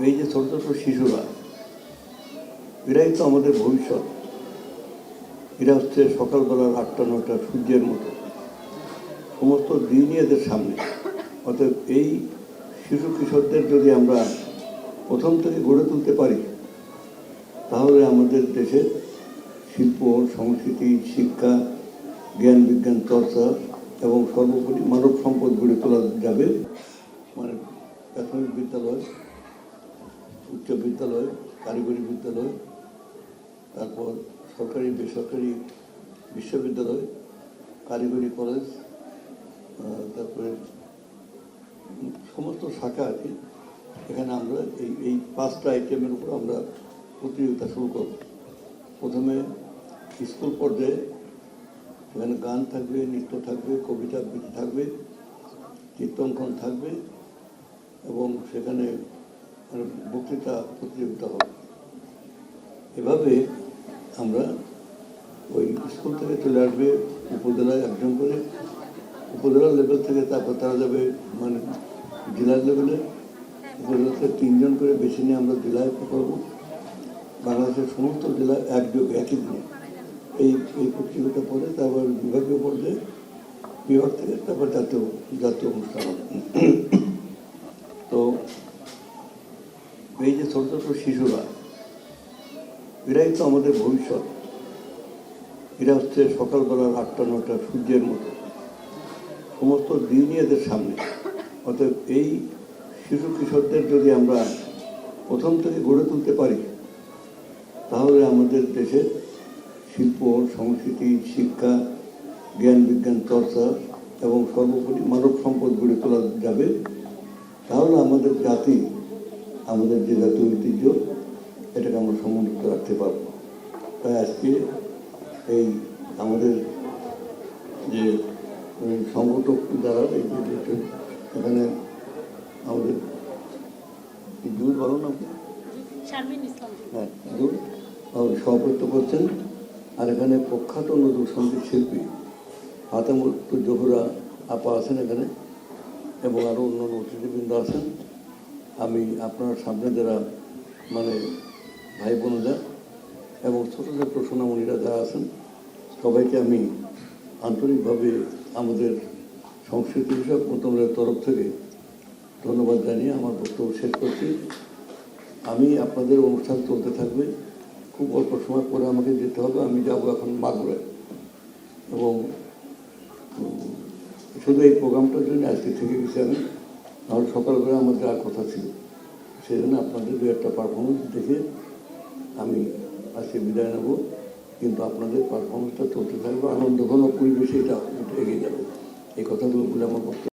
এই যে ছোট ছোট শিশুরা, এরাই তো আমাদের ভবিষ্যৎ। এরা হচ্ছে সকালবেলার 8টা-9টা সূর্যের মতো, সমস্ত দিনই এদের সামনে। অতএব এই শিশু কিশোরদের যদি আমরা প্রথম থেকে গড়ে তুলতে পারি, তাহলে আমাদের দেশের শিল্প, সংস্কৃতি, শিক্ষা, জ্ঞান বিজ্ঞান চর্চা এবং সর্বোপরি মানব সম্পদ গড়ে তোলা যাবে। মানে প্রাথমিক বিদ্যালয়, উচ্চ বিদ্যালয়, কারিগরি বিদ্যালয়, তারপর সরকারি বেসরকারি বিশ্ববিদ্যালয়, কারিগরি কলেজ, তারপরে সমস্ত শাখা আছে। এখানে আমরা এই 5টা আইটেমের উপর আমরা প্রতিযোগিতা শুরু করব। প্রথমে স্কুল পর্যায়ে এখানে গান থাকবে, নৃত্য থাকবে, কবিতা আবৃত্তি থাকবে, চিত্রাঙ্কন থাকবে এবং সেখানে বক্তৃতা প্রতিযোগিতা হবে। এভাবে আমরা ওই স্কুল থেকে চলে আসবে উপজেলায় একজন করে, উপজেলা লেভেল থেকে তারপর তারা যাবে মানে জেলার লেভেলে, উপজেলাতে 3জন করে বেছে নিয়ে আমরা জেলায় করব। বাংলাদেশের সমস্ত জেলা একযোগে একই দিনে এই প্রতিযোগিতা পরে তারপর বিভাগীয় পর্যায়ে, বিভাগ থেকে তারপর জাতীয় অনুষ্ঠান হবে। তো এই যে ছোট ছোট শিশুরা, এরাই তো আমাদের ভবিষ্যৎ। এরা হচ্ছে সকালবেলার 8টা-9টা সূর্যের মতো, সমস্ত দিনই এদের সামনে। অতএব এই শিশু কিশোরদের যদি আমরা প্রথম থেকে গড়ে তুলতে পারি, তাহলে আমাদের দেশের শিল্প, সংস্কৃতি, শিক্ষা, জ্ঞান বিজ্ঞান চর্চা এবং সর্বোপরি মানব সম্পদ গড়ে তোলা যাবে। তাহলে আমাদের জাতি, আমাদের যে জাতীয় ঐতিহ্য, এটাকে আমরা সমুন্নত রাখতে পারব। তাই আজকে এই আমাদের যে সংগঠক যারা এখানে আমাদের দূর বলো না, হ্যাঁ দূর সভাপতিত্ব করছেন। আর এখানে প্রখ্যাত নজরুল সঙ্গীত শিল্পী ফাতেমা জোহরা আপা আছেন এখানে, এবং আরও অন্যান্য অতিথিবৃন্দ আছেন। আমি আপনার সামনে যারা মানে ভাই বোনেরা এবং ছোটো ছোটো সোনামণিরা যারা আছেন, সবাইকে আমি আন্তরিকভাবে আমাদের সংস্কৃতি বিষয়ক মন্ত্রণালয়ের তরফ থেকে ধন্যবাদ জানিয়ে আমার বক্তব্য শেষ করছি। আমি আপনাদের অনুষ্ঠান চলতে থাকবে, খুব অল্প সময় পরে আমাকে যেতে হবে। আমি যাবো এখন মাগুরায়, এবং শুধু এই প্রোগ্রামটার জন্য আজকে থেকে গেছি আমি, নাহলে সকালবেলা আমার যাওয়ার কথা ছিল। সেই জন্য আপনাদের 2-একটা পারফরমেন্স দেখে আমি আজকে বিদায় নেব। কিন্তু আপনাদের পারফরমেন্সটা চলতে থাকবে, আনন্দঘন পরিবেশে এটা এগিয়ে যাবে। এই কথাগুলো বলে আমার বক্তব্য